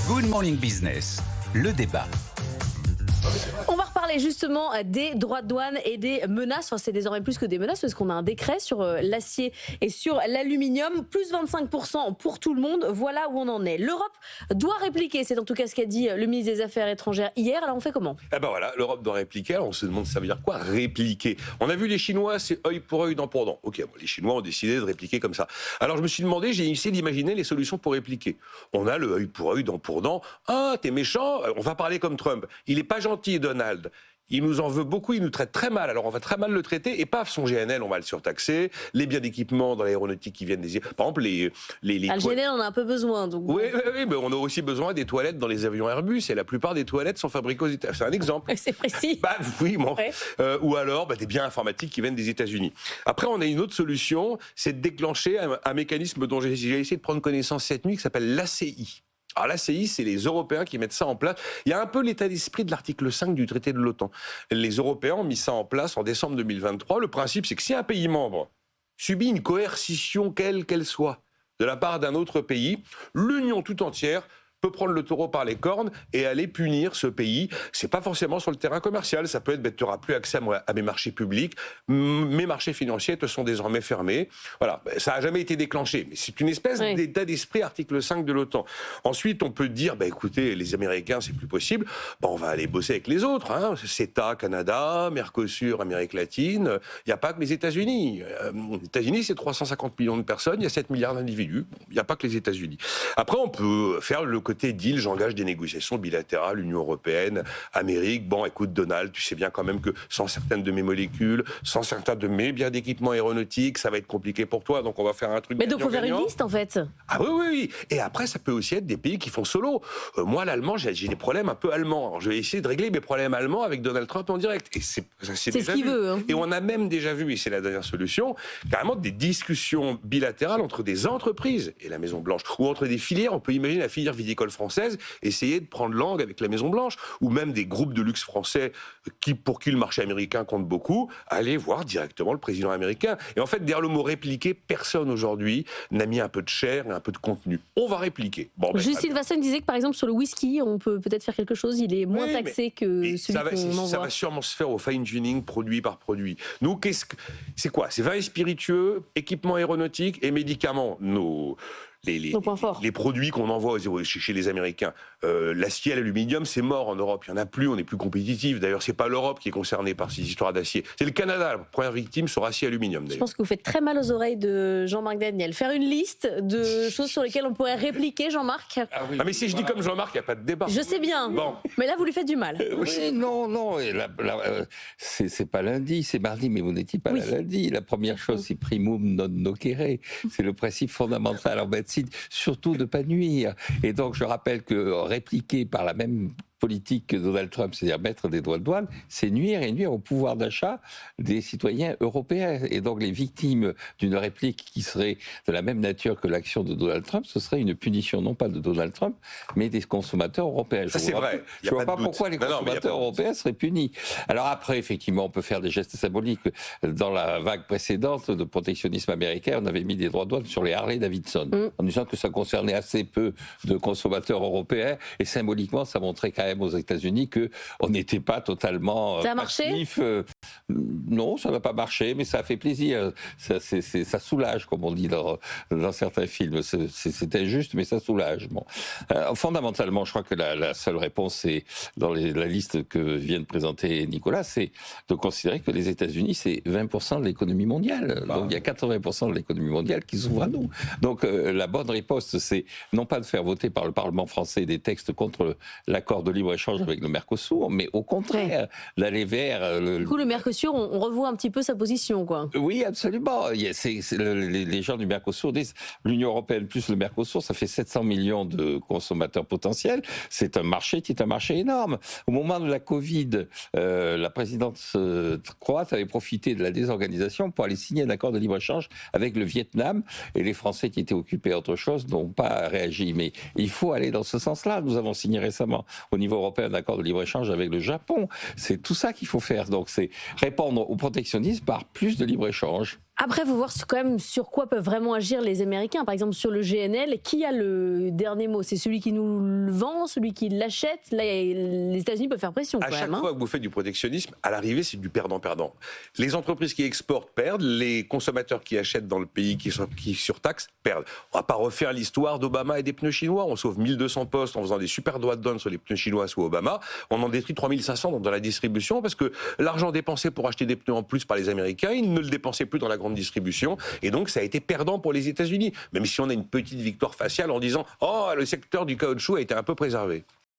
Good Morning Business, le débat. On va reparler justement des droits de douane et des menaces. Enfin, c'est désormais plus que des menaces parce qu'on a un décret sur l'acier et sur l'aluminium. Plus 25% pour tout le monde. Voilà où on en est. L'Europe doit répliquer. C'est en tout cas ce qu'a dit le ministre des Affaires étrangères hier. Alors on fait comment ? Eh ben voilà, l'Europe doit répliquer. Alors on se demande ça veut dire quoi, répliquer ? On a vu les Chinois, c'est œil pour œil, dent pour dent. Ok, bon, les Chinois ont décidé de répliquer comme ça. Alors je me suis demandé, j'ai essayé d'imaginer les solutions pour répliquer. On a le œil pour œil, dent pour dent. Ah, t'es méchant, on va parler comme Trump. Il est pas gentil, Donald. Il nous en veut beaucoup, il nous traite très mal. Alors on va très mal le traiter et paf, son GNL, on va le surtaxer. Les biens d'équipement dans l'aéronautique qui viennent des... Par exemple, les le GNL, on a un peu besoin. Donc... Oui, mais on a aussi besoin des toilettes dans les avions Airbus. Et la plupart des toilettes sont fabriquées aux États-Unis. C'est un exemple. C'est précis. Oui, bon. Ouais. Ou alors des biens informatiques qui viennent des États-Unis. Après, on a une autre solution, c'est de déclencher un mécanisme dont j'ai essayé de prendre connaissance cette nuit, qui s'appelle l'ACI. Alors l'ACI, c'est les Européens qui mettent ça en place. Il y a un peu l'état d'esprit de l'article 5 du traité de l'OTAN. Les Européens ont mis ça en place en décembre 2023. Le principe, c'est que si un pays membre subit une coercition, quelle qu'elle soit, de la part d'un autre pays, l'Union tout entière peut prendre le taureau par les cornes et aller punir ce pays. C'est pas forcément sur le terrain commercial. Ça peut être, tu n'auras plus accès à mes marchés publics. Mes marchés financiers te sont désormais fermés. Voilà. Ça n'a jamais été déclenché. Mais c'est une espèce d'état d'esprit article 5 de l'OTAN. Ensuite, on peut dire, écoutez, les Américains, c'est plus possible. On va aller bosser avec les autres. CETA, Canada, Mercosur, Amérique latine. Il n'y a pas que les États-Unis. Les États-Unis, c'est 350 millions de personnes. Il y a 7 milliards d'individus. Il n'y a pas que les États-Unis. Après, on peut faire le côté deal, j'engage des négociations bilatérales, Union européenne, Amérique. Écoute, Donald, tu sais bien quand même que sans certaines de mes molécules, sans certains de mes biens d'équipement aéronautique, ça va être compliqué pour toi, donc on va faire un truc. Mais donc, il faut faire une liste, en fait. Ah oui. Et après, ça peut aussi être des pays qui font solo. Moi, l'allemand, j'ai des problèmes un peu allemands. Alors, je vais essayer de régler mes problèmes allemands avec Donald Trump en direct. Et c'est ce qu'il veut. Hein. Et on a même déjà vu, et c'est la dernière solution, carrément des discussions bilatérales entre des entreprises et la Maison-Blanche, ou entre des filières. On peut imaginer la filière viticole française essayer de prendre langue avec la Maison-Blanche, ou même des groupes de luxe français pour qui le marché américain compte beaucoup, aller voir directement le président américain. Et en fait, derrière le mot répliquer, personne aujourd'hui n'a mis un peu de chair et un peu de contenu. On va répliquer. Justine Vasson disait que par exemple sur le whisky, on peut peut-être faire quelque chose, il est moins taxé que celui qu'on envoie. Ça va sûrement se faire au fine-tuning, produit par produit. Nous, c'est quoi ? C'est vin et spiritueux, équipement aéronautique et médicaments. Les produits qu'on envoie chez les Américains. L'acier et l'aluminium, c'est mort en Europe. Il n'y en a plus, on n'est plus compétitif. D'ailleurs, ce n'est pas l'Europe qui est concernée par ces histoires d'acier. C'est le Canada, la première victime sur acier et aluminium. Je pense que vous faites très mal aux oreilles de Jean-Marc Daniel. Faire une liste de choses sur lesquelles on pourrait répliquer, Jean-Marc. Mais si je dis comme Jean-Marc, il n'y a pas de débat. Je sais bien, mais là, vous lui faites du mal. Oui, non. C'est pas lundi, c'est mardi, mais vous n'étiez pas là lundi. La première chose, c'est primum non nocere. C'est le principe fondamental en médecine. Surtout de ne pas nuire. Et donc, je rappelle que répliquer par la même politique que Donald Trump, c'est-à-dire mettre des droits de douane, c'est nuire au pouvoir d'achat des citoyens européens. Et donc, les victimes d'une réplique qui serait de la même nature que l'action de Donald Trump, ce serait une punition non pas de Donald Trump, mais des consommateurs européens. Ça, c'est vrai. Je ne vois pas pourquoi les consommateurs européens seraient punis. Alors après, effectivement, on peut faire des gestes symboliques. Dans la vague précédente de protectionnisme américain, on avait mis des droits de douane sur les Harley-Davidson, en disant que ça concernait assez peu de consommateurs européens, et symboliquement, ça montrait quand même aux États-Unis qu'on n'était pas totalement ça a marché non, ça n'a pas marché, mais ça a fait plaisir. Ça soulage, comme on dit dans certains films. C'est injuste, mais ça soulage. Fondamentalement, je crois que la seule réponse, c'est dans la liste que vient de présenter Nicolas, c'est de considérer que les États-Unis, c'est 20% de l'économie mondiale. Donc il y a 80% de l'économie mondiale qui s'ouvre à nous. Donc la bonne riposte, c'est non pas de faire voter par le Parlement français des textes contre l'accord de libre-échange avec le Mercosur, mais au contraire, d'aller vers... Du coup, le Mercosur, on revoit un petit peu sa position, quoi. Oui, absolument. Les gens du Mercosur disent l'Union européenne plus le Mercosur, ça fait 700 millions de consommateurs potentiels. C'est un marché qui est un marché énorme. Au moment de la Covid, la présidence croate avait profité de la désorganisation pour aller signer un accord de libre-échange avec le Vietnam, et les Français qui étaient occupés à autre chose n'ont pas réagi. Mais il faut aller dans ce sens-là. Nous avons signé récemment au niveau européen un accord de libre-échange avec le Japon. C'est tout ça qu'il faut faire. Donc c'est répondre au protectionnisme par plus de libre-échange. Après, il faut voir quand même sur quoi peuvent vraiment agir les Américains. Par exemple, sur le GNL, qui a le dernier mot? C'est celui qui nous le vend, celui qui l'achète? Là, les États-Unis peuvent faire pression quand À chaque même. fois que vous faites du protectionnisme, à l'arrivée, c'est du perdant-perdant. Les entreprises qui exportent perdent, les consommateurs qui achètent dans le pays qui surtaxent perdent. On ne va pas refaire l'histoire d'Obama et des pneus chinois. On sauve 1200 postes en faisant des super droits de douane sur les pneus chinois sous Obama. On en détruit 3500 dans la distribution parce que l'argent dépensé pour acheter des pneus en plus par les Américains, ils ne le dépensaient plus dans la grande distribution. Et donc, ça a été perdant pour les États-Unis. Même si on a une petite victoire faciale en disant « Oh, le secteur du caoutchouc a été un peu préservé ».